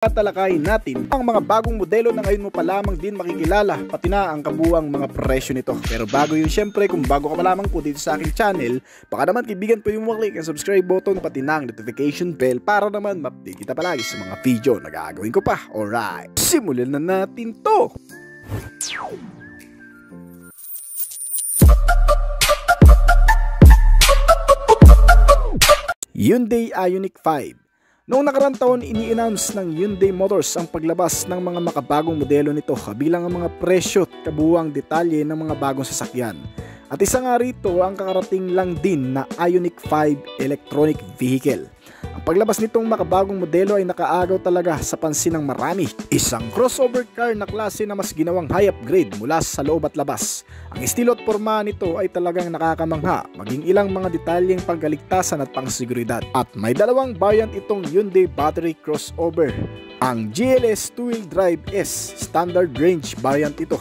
Tatalakayin natin ang mga bagong modelo na ngayon mo pa lamang din makikilala, pati na ang kabuang mga presyo nito. Pero bago yun, syempre, kung bago ka pa lamang po dito sa aking channel, baka naman kaibigan pwede mo maklik ang subscribe button pati na ang notification bell para naman ma-update kita palagi sa mga video na gagawin ko pa. Alright, simulan na natin to! Hyundai Ioniq 5. Noong nakarang taon, ini-announce ng Hyundai Motors ang paglabas ng mga makabagong modelo nito kabilang ang mga presyo at kabuuang detalye ng mga bagong sasakyan. At isa nga rito ang kakarating lang din na Ioniq 5 electronic vehicle. Ang paglabas nitong makabagong modelo ay nakaagaw talaga sa pansin ng marami. Isang crossover car na klase na mas ginawang high upgrade mula sa loob at labas. Ang estilo at porma nito ay talagang nakakamangha, maging ilang mga detalyeng pangkaligtasan at pangseguridad. At may dalawang variant itong Hyundai battery crossover. Ang GLS 2-wheel drive S standard range variant ito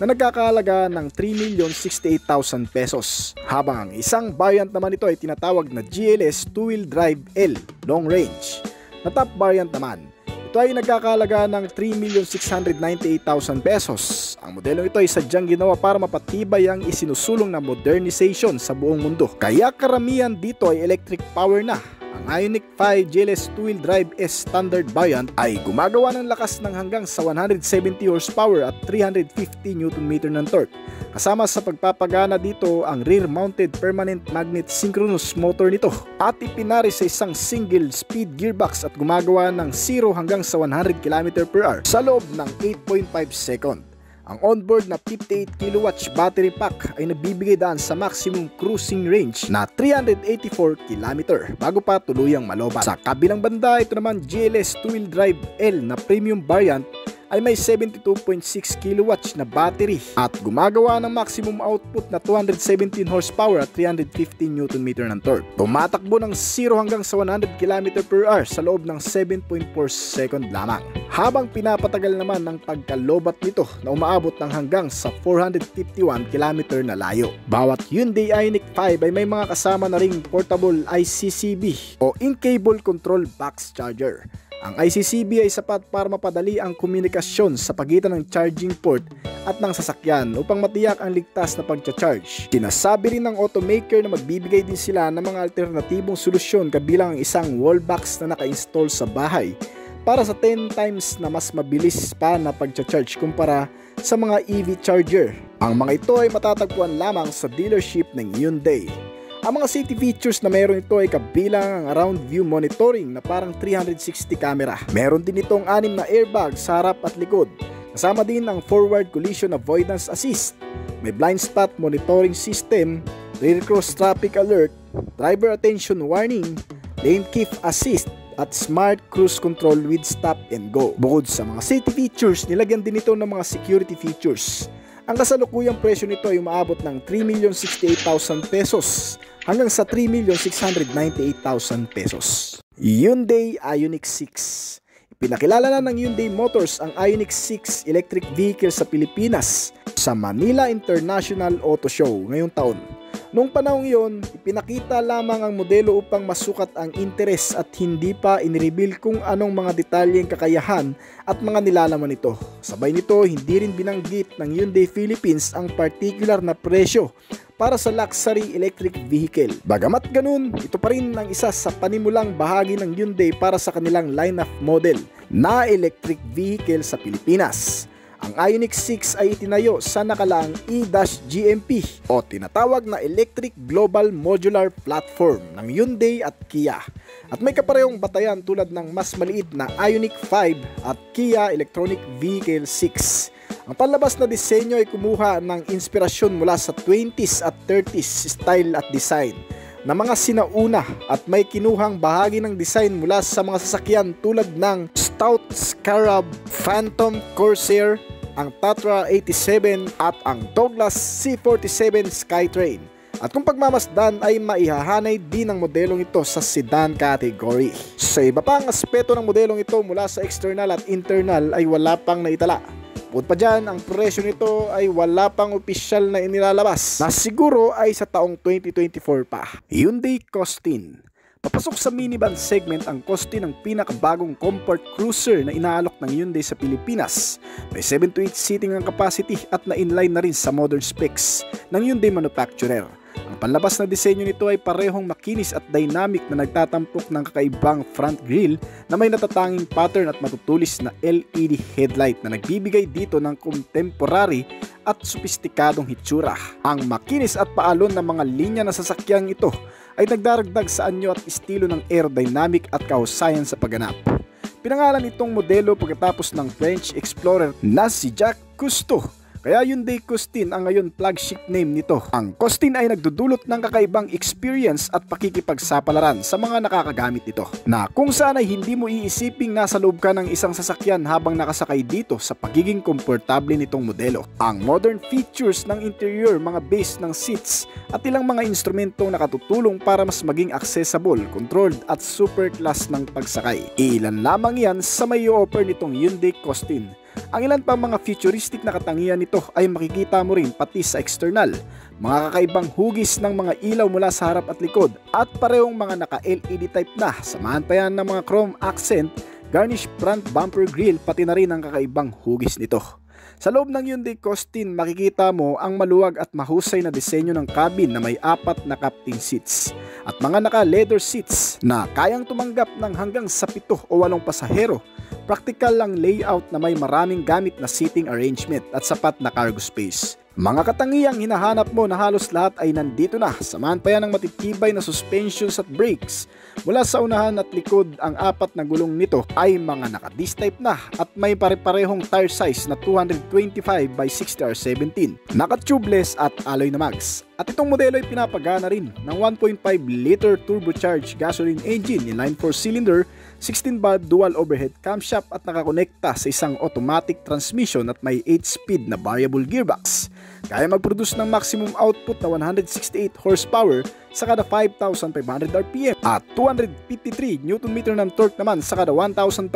na nagkakahalaga ng 3,068,000 pesos. Habang ang isang variant naman ito ay tinatawag na GLS 2-wheel drive L long range. Na top variant naman, ito ay nagkakahalaga ng 3,698,000 pesos. Ang modelo ito ay sadyang ginawa para mapatibay ang isinusulong na modernization sa buong mundo. Kaya karamihan dito ay electric power na. Ang Ioniq 5 GLS 2-wheel drive S standard variant ay gumagawa ng lakas ng hanggang sa 170 horsepower at 350 Nm ng torque. Kasama sa pagpapagana dito ang rear-mounted permanent magnet synchronous motor nito at ipinari sa isang single speed gearbox at gumagawa ng 0 hanggang sa 100 km/h sa loob ng 8.5 second. Ang onboard na 58 kW battery pack ay nabibigay daan sa maximum cruising range na 384 km bago pa tuluyang malobat. Sa kabilang banda, ito naman GLS 2-wheel drive L na premium variant ay may 72.6 kW na battery at gumagawa ng maximum output na 217 horsepower at 350 Nm ng torque. Tumatakbo ng 0 hanggang sa 100 km/h sa loob ng 7.4 second lamang. Habang pinapatagal naman ng pagkalobat nito na umaabot ng hanggang sa 451 km na layo. Bawat Hyundai Ioniq 5 ay may mga kasama na ring portable ICCB o in-cable control box charger. Ang ICCB ay sapat para mapadali ang komunikasyon sa pagitan ng charging port at ng sasakyan upang matiyak ang ligtas na pagcha-charge. Sinasabi rin ng automaker na magbibigay din sila ng mga alternatibong solusyon kabilang ang isang wall box na naka-install sa bahay para sa 10 times na mas mabilis pa na pagcha-charge kumpara sa mga EV charger. Ang mga ito ay matatagpuan lamang sa dealership ng Hyundai. Ang mga safety features na meron ito ay kabilang ang around view monitoring na parang 360 camera. Meron din itong 6 na airbag sa harap at likod. Kasama din ang forward collision avoidance assist. May blind spot monitoring system, rear cross traffic alert, driver attention warning, lane keep assist, at smart cruise control with stop and go. Bukod sa mga safety features, nilagyan din ito ng mga security features. Ang kasalukuyang presyo nito ay umaabot ng 3,068,000 pesos hanggang sa 3,698,000 pesos. Hyundai Ioniq 6. Ipinakilala na ng Hyundai Motors ang Ioniq 6 electric vehicle sa Pilipinas sa Manila International Auto Show ngayong taon. Noong panahong iyon, ipinakita lamang ang modelo upang masukat ang interes at hindi pa inireveal kung anong mga detalyeng kakayahan at mga nilalaman nito. Sabay nito, hindi rin binanggit ng Hyundai Philippines ang particular na presyo para sa luxury electric vehicle. Bagamat ganun, ito pa rin ang isa sa panimulang bahagi ng Hyundai para sa kanilang line-up model na electric vehicle sa Pilipinas. Ang Ioniq 6 ay itinayo sa nakalaang E-GMP o tinatawag na Electric Global Modular Platform ng Hyundai at Kia. At may kaparehong batayan tulad ng mas maliit na Ioniq 5 at Kia Electronic Vehicle 6. Ang panlabas na disenyo ay kumuha ng inspirasyon mula sa 20s at 30s style at design na mga sinauna at may kinuhang bahagi ng design mula sa mga sasakyan tulad ng Stout Scarab, Phantom Corsair, ang Tatra 87 at ang Douglas C47 Skytrain. At kung pagmamasdan ay maihahanay din ang modelong ito sa sedan category. Sa iba pang aspeto ng modelong ito mula sa external at internal ay wala pang naitala. Bukod pa dyan, ang presyo nito ay wala pang opisyal na inilalabas na siguro ay sa taong 2024 pa. Hyundai Costin. Papasok sa minivan segment ang koste ng pinakabagong comfort cruiser na inaalok ng Hyundai sa Pilipinas. May 7 to 8 seating ang capacity at na-inline na rin sa modern specs ng Hyundai manufacturer. Ang panlabas na disenyo nito ay parehong makinis at dynamic na nagtatampok ng kakaibang front grille na may natatanging pattern at matutulis na LED headlight na nagbibigay dito ng contemporary at sopistikadong hitsura. Ang makinis at paalon ng mga linya na sasakyang ito ay nagdaragdag sa anyo at estilo ng aerodynamic at kahusayan sa pagganap. Pinangalan itong modelo pagkatapos ng French explorer na si Jacques Cousteau. Kaya Hyundai Costin ang ngayon flagship name nito. Ang Costin ay nagdudulot ng kakaibang experience at pakikipagsapalaran sa mga nakakagamit nito, na kung saan ay hindi mo iisiping nasa loob ka ng isang sasakyan habang nakasakay dito sa pagiging komportable nitong modelo. Ang modern features ng interior, mga base ng seats at ilang mga instrumentong nakatutulong para mas maging accessible, controlled at super class ng pagsakay. Ilan lamang yan sa may offer nitong Hyundai Costin. Ang ilan pang mga futuristic na katangian nito ay makikita mo rin pati sa external. Mga kakaibang hugis ng mga ilaw mula sa harap at likod at parehong mga naka-LED type na. Samahan pa yan ng mga chrome accent, garnish front bumper grille pati na rin ang kakaibang hugis nito. Sa loob ng Hyundai Costin makikita mo ang maluwag at mahusay na disenyo ng cabin na may 4 na captain seats at mga naka-leather seats na kayang tumanggap ng hanggang sa 7 o 8 pasahero. Practical lang layout na may maraming gamit na seating arrangement at sapat na cargo space. Mga katangiang hinahanap mo na halos lahat ay nandito na. Samahan pa yan ng matitibay na suspensions at brakes. Mula sa unahan at likod, ang 4 na gulong nito ay mga naka-disc type na at may pare-parehong tire size na 225 by 60R17, naka-tubeless at alloy na mags. At itong modelo ay pinapagana rin ng 1.5 liter turbocharged gasoline engine, inline 4-cylinder, 16-bar dual overhead camshaft at nakakonekta sa isang automatic transmission at may 8-speed na variable gearbox. Kaya mag-produce ng maximum output na 168 horsepower sa kada 5,500 RPM at 253 Nm ng torque naman sa kada 1,500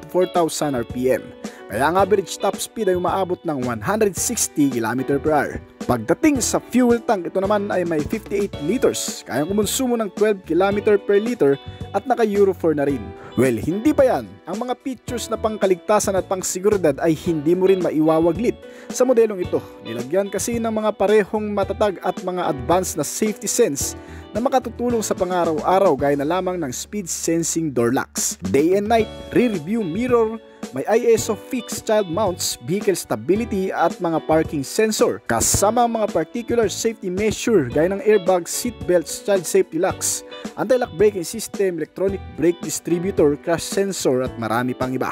to 4,000 RPM. Kaya ang average top speed ay umaabot ng 160 km/h. Pagdating sa fuel tank, ito naman ay may 58 liters, kayang kumonsumo ng 12 km/liter at naka Euro 4 na rin. Well, hindi pa yan. Ang mga features na pangkaligtasan at pangseguridad ay hindi mo rin maiwawaglit sa modelong ito. Nilagyan kasi ng mga parehong matatag at mga advanced na safety sense na makatutulong sa pang-araw-araw gaya na lamang ng speed sensing door locks, day and night, rear view mirror, may ISO fixed child mounts, vehicle stability at mga parking sensor, kasama ang mga particular safety measure gaya ng airbag, seat belts, child safety locks, anti-lock braking system, electronic brake distributor, crash sensor at marami pang iba.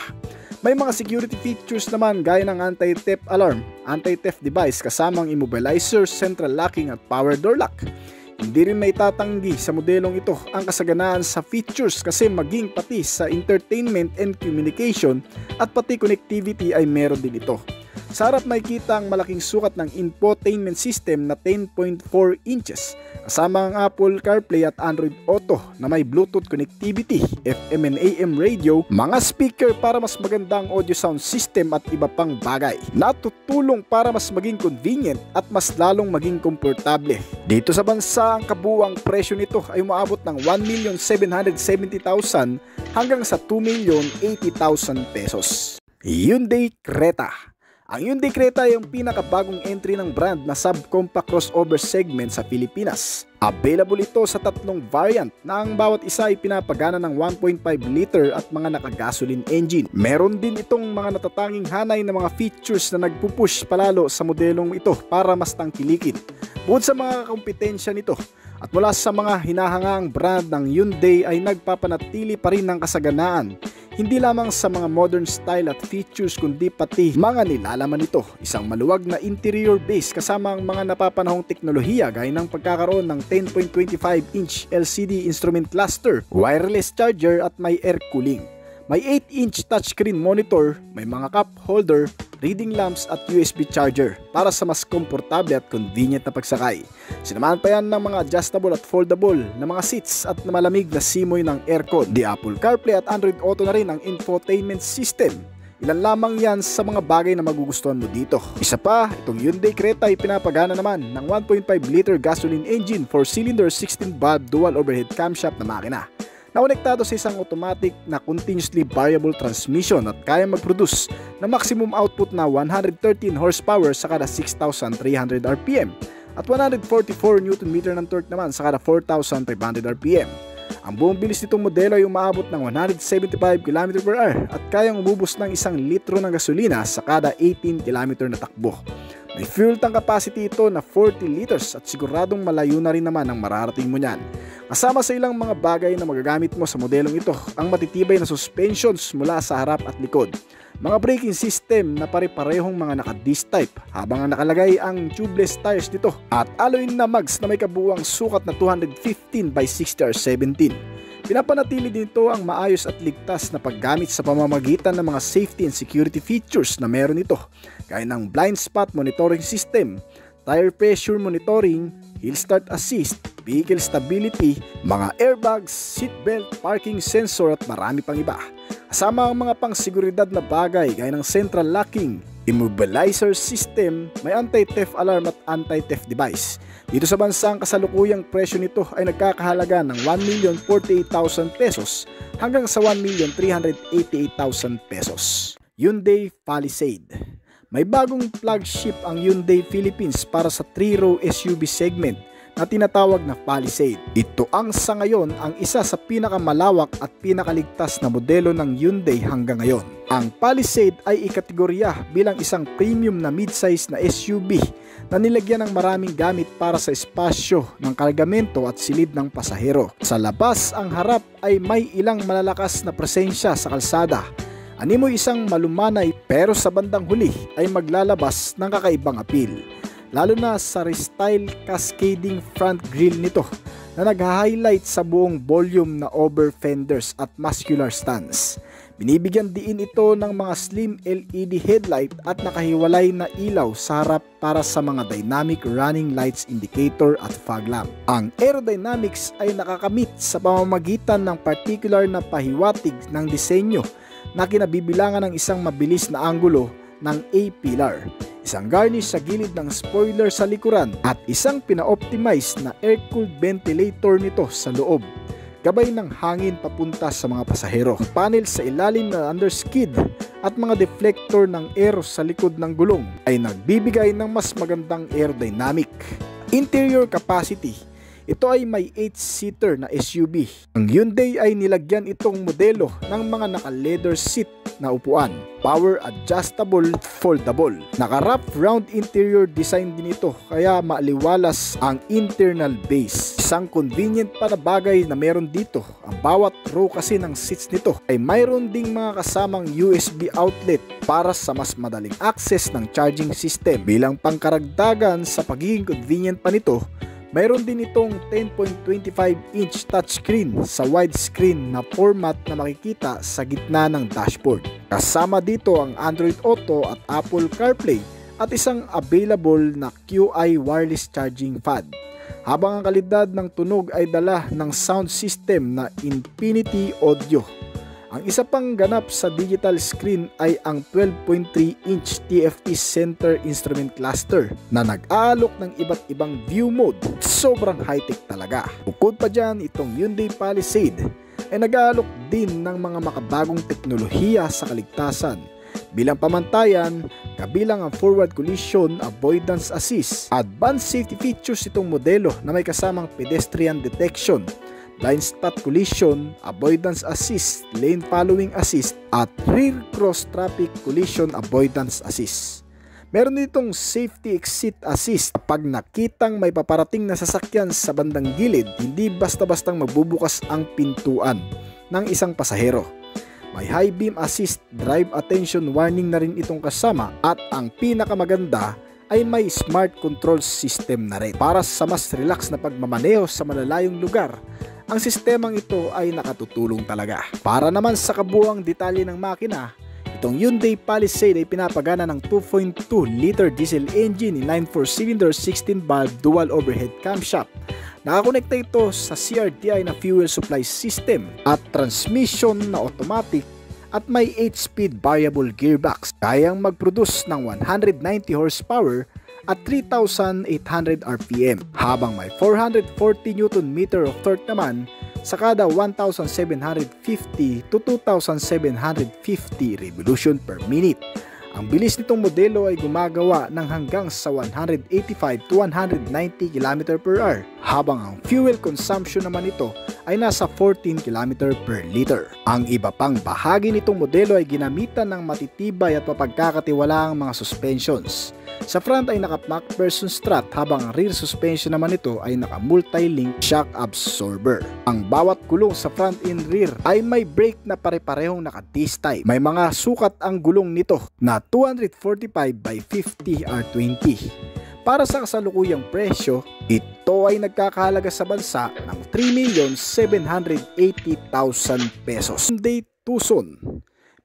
May mga security features naman gaya ng anti-theft alarm, anti-theft device kasamang immobilizer, central locking at power door lock. Hindi rin may tatanggi sa modelong ito ang kasaganaan sa features kasi maging pati sa entertainment and communication at pati connectivity ay meron din ito. Sa harap makikita ang malaking sukat ng infotainment system na 10.4 inches kasama ang Apple CarPlay at Android Auto na may Bluetooth connectivity, FM and AM radio, mga speaker para mas magandang audio sound system at iba pang bagay na tutulong para mas maging convenient at mas lalong maging komportable. Dito sa bansa, ang kabuuang presyo nito ay umaabot ng 1,770,000 hanggang sa 2,080,000 pesos. Hyundai Creta. Ang Hyundai Creta ay ang pinakabagong entry ng brand na subcompact crossover segment sa Pilipinas. Available ito sa 3 variant na ang bawat isa ay pinapagana ng 1.5 liter at mga naka-gasoline engine. Meron din itong mga natatanging hanay na mga features na nagpupush palalo sa modelong ito para mas tangkilikin. Bukod sa mga kompetensya nito, at mula sa mga hinahangang brand ng Hyundai ay nagpapanatili pa rin ng kasaganaan. Hindi lamang sa mga modern style at features kundi pati mga nilalaman nito. Isang maluwag na interior base kasama ang mga napapanahong teknolohiya gaya ng pagkakaroon ng 10.25-inch LCD instrument cluster, wireless charger at may air cooling. May 8-inch touchscreen monitor, may mga cup holder, reading lamps at USB charger para sa mas komportable at convenient na pagsakay. Sinamahan pa yan ng mga adjustable at foldable na mga seats at malamig na simoy ng aircon. Di Apple CarPlay at Android Auto na rin ang infotainment system. Ilan lamang yan sa mga bagay na magugustuhan mo dito. Isa pa, itong Hyundai Creta ay pinapagana naman ng 1.5 liter gasoline engine 4-cylinder 16-valve dual overhead camshaft na makina na konektado sa isang automatic na continuously variable transmission at kaya mag-produce ng maximum output na 113 horsepower sa kada 6,300 RPM at 144 Nm ng torque naman sa kada 4,500 RPM. Ang buong bilis nitong modelo ay umaabot ng 175 km/h at kayang umubos ng 1 litro ng gasolina sa kada 18 km na takbo. May fuel tank capacity ito na 40 liters at siguradong malayo na rin naman ang mararating mo niyan. Kasama sa ilang mga bagay na magagamit mo sa modelong ito ang matitibay na suspensions mula sa harap at likod, mga braking system na pare-parehong mga naka-disc type habang ang nakalagay ang tubeless tires nito at alloy na mags na may kabuuang sukat na 215/60R17. Pinapanatili din ito ang maayos at ligtas na paggamit sa pamamagitan ng mga safety and security features na meron ito gaya ng blind spot monitoring system, tire pressure monitoring, hill start assist, vehicle stability, mga airbags, seatbelt, parking sensor at marami pang iba. Kasama ang mga pang-seguridad na bagay gaya ng central locking, immobilizer system, may anti-theft alarm at anti-theft device. Dito sa bansa, ang kasalukuyang presyo nito ay nagkakahalaga ng 1,048,000 pesos hanggang sa 1,388,000 pesos. Hyundai Palisade. May bagong flagship ang Hyundai Philippines para sa 3-row SUV segment na tinatawag na Palisade. Ito ang sa ngayon ang isa sa pinakamalawak at pinakaligtas na modelo ng Hyundai hanggang ngayon. Ang Palisade ay ikategorya bilang isang premium na mid-size na SUV na nilagyan ng maraming gamit para sa espasyo ng kargamento at silid ng pasahero. Sa labas, ang harap ay may ilang malalakas na presensya sa kalsada. Animoy isang malumanay pero sa bandang huli ay maglalabas ng kakaibang appeal. Lalo na sa restyle cascading front grille nito na nag-highlight sa buong volume na over fenders at muscular stance. Binibigyan diin ito ng mga slim LED headlight at nakahiwalay na ilaw sa harap para sa mga dynamic running lights indicator at fog lamp. Ang aerodynamics ay nakakamit sa pamamagitan ng particular na pahiwatig ng disenyo na kinabibilangan ng isang mabilis na anggulo ng A-pillar, isang garnish sa gilid ng spoiler sa likuran at isang pina-optimize na air-cooled ventilator nito sa loob, gabay ng hangin papunta sa mga pasahero. Panel sa ilalim na underskid at mga deflector ng air sa likod ng gulong ay nagbibigay ng mas magandang aerodynamic. Interior capacity. Ito ay may 8-seater na SUV. Ang Hyundai ay nilagyan itong modelo ng mga naka-leather seat na upuan, power adjustable, foldable. Naka-wrap round interior design din ito kaya maaliwalas ang internal base. Isang convenient pa na bagay na meron dito, ang bawat row kasi ng seats nito ay mayroon ding mga kasamang USB outlet para sa mas madaling access ng charging system. Bilang pangkaragdagan sa pagiging convenient pa nito, mayroon din itong 10.25-inch touchscreen sa widescreen na format na makikita sa gitna ng dashboard. Kasama dito ang Android Auto at Apple CarPlay at isang available na QI wireless charging pad. Habang ang kalidad ng tunog ay dala ng sound system na Infinity Audio. Ang isa pang ganap sa digital screen ay ang 12.3-inch TFT Center Instrument Cluster na nag-aalok ng iba't ibang view mode. Sobrang high-tech talaga. Bukod pa dyan, itong Hyundai Palisade ay nag-aalok din ng mga makabagong teknolohiya sa kaligtasan. Bilang pamantayan, kabilang ang forward collision avoidance assist. Advanced safety features itong modelo na may kasamang pedestrian detection, blind spot collision, avoidance assist, lane following assist, at rear cross traffic collision avoidance assist. Meron ditong safety exit assist. Kapag nakitang may paparating na sasakyan sa bandang gilid, hindi basta-bastang magbubukas ang pintuan ng isang pasahero. May high beam assist, drive attention warning na rin itong kasama, at ang pinakamaganda ay may smart control system na rin. Para sa mas relax na pagmamaneho sa malalayong lugar, ang sistemang ito ay nakatutulong talaga. Para naman sa kabuuang detalye ng makina, itong Hyundai Palisade ay pinapagana ng 2.2 liter diesel engine in 9-4-cylinder 16-valve dual overhead camshaft. Nakakonekta ito sa CRTI na fuel supply system at transmission na automatic at may 8-speed variable gearbox. Kayang mag-produce ng 190 horsepower at 3,800 RPM, habang may 440 Nm of torque naman sa kada 1,750 to 2,750 revolution per minute. Ang bilis nitong modelo ay gumagawa ng hanggang sa 185 to 190 km per hour, habang ang fuel consumption naman nito ay nasa 14 km per liter. Ang iba pang bahagi nitong modelo ay ginamitan ng matitibay at mapagkakatiwalaang mga suspensions. Sa front ay naka MacPherson strut, habang ang rear suspension naman nito ay naka multi-link shock absorber. Ang bawat gulong sa front and rear ay may brake na pare-parehong naka disc type. May mga sukat ang gulong nito na 245 by 50 R20. Para sa kasalukuyang presyo, ito ay nagkakahalaga sa bansa ng 3,780,000 pesos. Hyundai Tucson.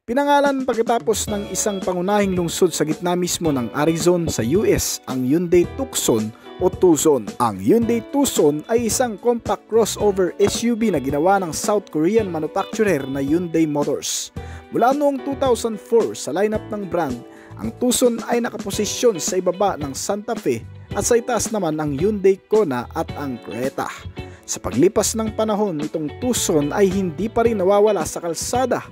Pinangalan pagkatapos ng isang pangunahing lungsod sa gitna mismo ng Arizona sa US, ang Hyundai Tucson o Tucson. Ang Hyundai Tucson ay isang compact crossover SUV na ginawa ng South Korean manufacturer na Hyundai Motors. Mula noong 2004 sa lineup ng brand, ang Tucson ay nakaposisyon sa ibaba ng Santa Fe at sa itaas naman ang Hyundai Kona at ang Creta. Sa paglipas ng panahon, itong Tucson ay hindi pa rin nawawala sa kalsada.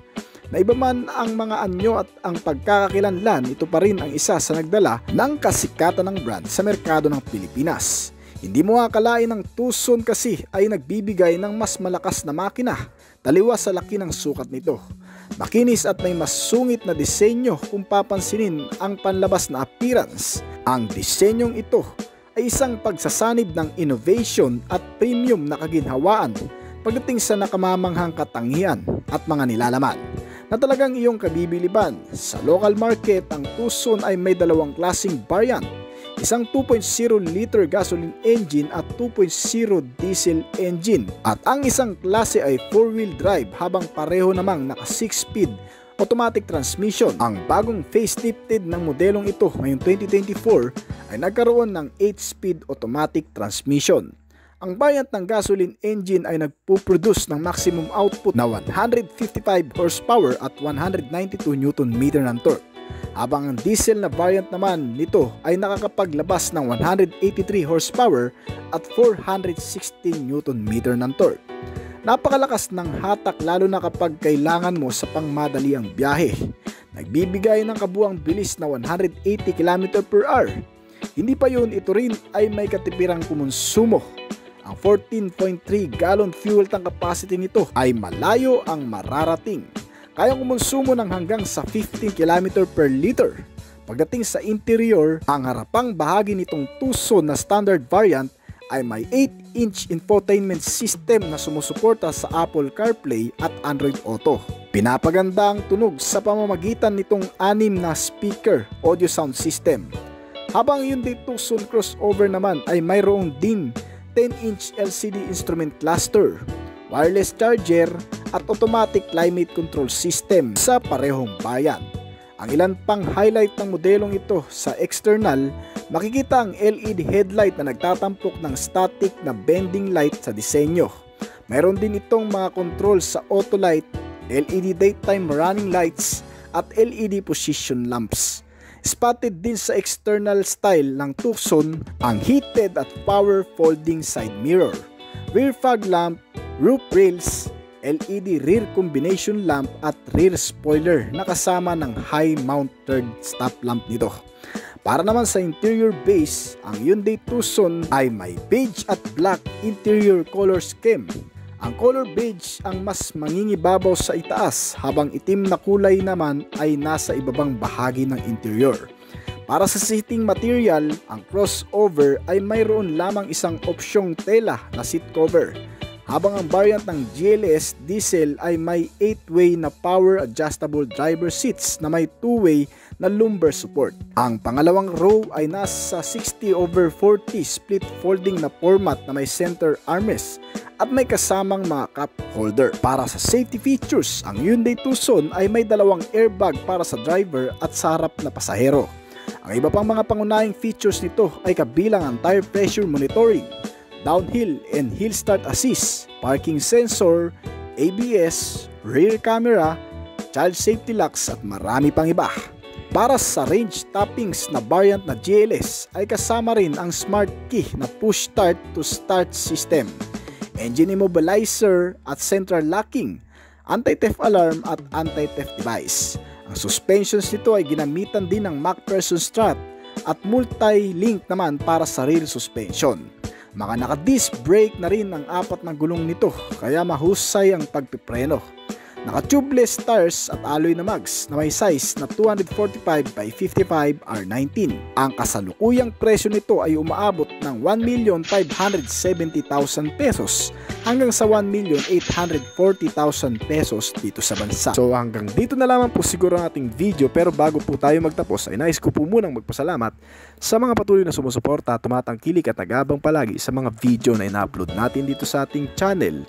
Na iba man ang mga anyo at ang pagkakakilanlan, ito pa rin ang isa sa nagdala ng kasikatan ng brand sa merkado ng Pilipinas. Hindi mo akalain ang Tucson kasi ay nagbibigay ng mas malakas na makina, taliwas sa laki ng sukat nito. Makinis at may mas sungit na disenyo kung papansinin ang panlabas na appearance. Ang disenyong ito ay isang pagsasanib ng innovation at premium na kaginhawaan pagdating sa nakamamanghang katangian at mga nilalaman na talagang iyong kabibiliban. Sa local market, ang Tucson ay may dalawang klaseng variant, isang 2.0 liter gasoline engine at 2.0 diesel engine, at ang isang klase ay 4-wheel drive, habang pareho namang naka 6-speed automatic transmission. Ang bagong facelifted ng modelong ito ngayong 2024 ay nagkaroon ng 8-speed automatic transmission. Ang variant ng gasoline engine ay nagpo-produce ng maximum output na 155 horsepower at 192 Nm ng torque, habang ang diesel na variant naman nito ay nakakapaglabas ng 183 horsepower at 416 Nm ng torque. Napakalakas ng hatak lalo na kapag kailangan mo sa pangmadali ang biyahe. Nagbibigay ng kabuuang bilis na 180 km per hour. Hindi pa yun, ito rin ay may katipirang kumonsumo. Ang 14.3 gallon fuel tank capacity nito ay malayo ang mararating. Kayang kumonsumo ng hanggang sa 15 km per liter. Pagdating sa interior, ang harapang bahagi nitong Tucson na standard variant ay may 8-inch infotainment system na sumusuporta sa Apple CarPlay at Android Auto. Pinapaganda ang tunog sa pamamagitan nitong 6 na speaker audio sound system. Habang Hyundai Tucson crossover naman ay mayroong din 10-inch LCD instrument cluster, wireless charger at automatic climate control system sa parehong variant. Ang ilan pang highlight ng modelong ito: sa external, makikita ang LED headlight na nagtatampok ng static na bending light sa disenyo. Mayroon din itong mga control sa auto light, LED daytime running lights at LED position lamps. Spotted din sa external style ng Tucson ang heated at power folding side mirror, rear fog lamp, roof rails, LED rear combination lamp at rear spoiler na kasama ng high mounted stop lamp nito. Para naman sa interior base, ang Hyundai Tucson ay may beige at black interior color scheme. Ang color beige ang mas mangingibabaw sa itaas, habang itim na kulay naman ay nasa ibabang bahagi ng interior. Para sa seating material, ang crossover ay mayroon lamang isang opsyong tela na seat cover, habang ang variant ng GLS diesel ay may 8-way na power adjustable driver seats na may 2-way na lumbar support. Ang pangalawang row ay nasa 60/40 split folding na format na may center armrest at may kasamang mga cup holder. Para sa safety features, ang Hyundai Tucson ay may dalawang airbag para sa driver at sa harap na pasahero. Ang iba pang mga pangunahing features nito ay kabilang ang tire pressure monitoring, downhill and hill start assist, parking sensor, ABS, rear camera, child safety locks at marami pang iba. Para sa range toppings na variant na GLS ay kasama rin ang smart key na push start to start system, engine immobilizer at central locking, anti-theft alarm at anti-theft device. Ang suspensions nito ay ginamitan din ng MacPherson strut at multi-link naman para sa rear suspension. Mga naka-disc brake na rin ang 4 na gulong nito kaya mahusay ang pagpipreno. Naka-tubeless tires at alloy na mags na may size na 245 by 55 R19. Ang kasalukuyang presyo nito ay umaabot ng 1,570,000 pesos hanggang sa 1,840,000 pesos dito sa bansa. So hanggang dito na lamang po siguro ang ating video, pero bago po tayo magtapos ay nais ko po munang magpasalamat sa mga patuloy na sumusuporta, tumatangkilik at nag-aabang palagi sa mga video na ina-upload natin dito sa ating channel.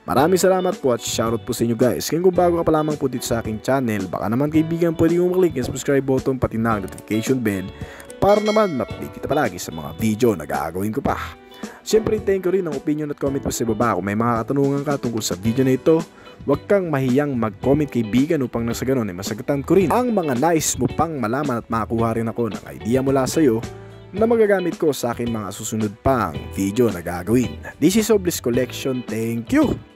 Maraming salamat po at shoutout po sa inyo guys. Kung bago ka pa lamang po dito sa aking channel, baka naman kaibigan pwede mo maklik yung subscribe button pati na ang notification bell para naman ma-update kita palagi sa mga video na gagawin ko pa. Siyempre hintayin ko rin ang opinion at comment po sa baba. Kung may mga katanungan ka tungkol sa video na ito, huwag kang mahiyang mag-comment kaibigan upang nasa ganun ay masagatan ko rin ang mga nais mo pang malaman at makakuha rin ako ng idea mula sa iyo na magagamit ko sa akin mga susunod pang video na gagawin. This is Obliss Collection. Thank you!